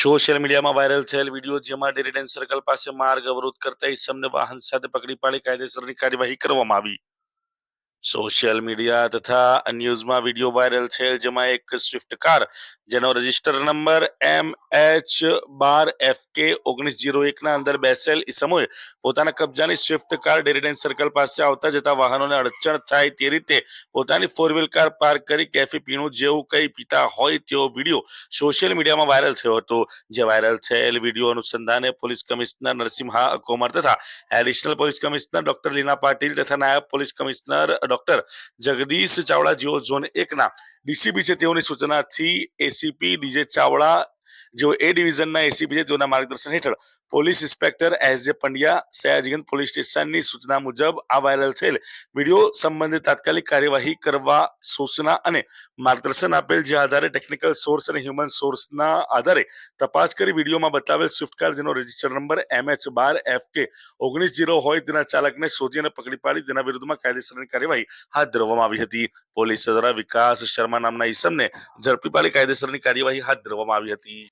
Social મીડિયામાં viral થયેલ video જેમાં ડેરીડેન સર્કલ પાસે માર્ગ અવરોધ કરતા ઇસમને વાહન સાથે પકડી પાડી કાયદેસરની કાર્યવાહી કરવામાં આવી। સોશિયલ મીડિયા તથા ન્યૂઝમાં વિડીયો વાયરલ છે જેમાં એક સ્વિફ્ટ કાર જેનો રજિસ્ટર નંબર MH12FK 1901 ના અંદર બેસેલ ઇસમોએ પોતાના કબજાની સ્વિફ્ટ કાર ડેરીડેન સર્કલ પાસે આવતા જતા વાહનોને અડચણ થાય તે રીતે પોતાની ફોર વ્હીલ કાર પાર્ક કરી કેફી પીણું જેવું કંઈ પીતા હોય તેવો વિડીયો સોશિયલ મીડિયામાં વાયરલ થયો હતો। જે વાયરલ થયેલ વિડીયો અનુસંધાને પોલીસ કમિશનર નરસિંહા કોમર તથા એડિશનલ પોલીસ કમિશનર ડોક્ટર લીના પાટીલ તથા નાયબ police commissioner doctor Jagdish Chavda જેઓ ઝોન 1 ના ડીસીપી છે તેઓની સૂચનાથી એસીપી ડીજે ચાવડા જેઓ એ ડિવિઝનના એસીપી છે તેઓના માર્ગદર્શન હેઠળ પોલીસ ઇન્સ્પેક્ટર એસ જે પંડ્યા સયાજીગંજ પોલીસ સ્ટેશનની સૂચના મુજબ આ વાયરલ થયેલ વિડીયો સંબંધિત તાત્કાલિક કાર્યવાહી કરવા સૂચના અને માર્ગદર્શન આપેલ। જે આધારે ટેકનિકલ સોર્સ અને હ્યુમન સોર્સના આધારે તપાસ કરી વિડીયોમાં બતાવેલ સ્વિફ્ટ કાર જેનો રજિસ્ટર નંબર MH12FK 1901 હોય તેના ચાલકને શોધી અને પકડી પાડી તેના વિરુદ્ધમાં કાયદેસરની કાર્યવાહી હાથ ધરવામાં આવી હતી। પોલીસ દ્વારા વિકાસ શર્મા નામના ઈસમને ઝડપી પાડી કાયદેસરની કાર્યવાહી હાથ ધરવામાં આવી હતી।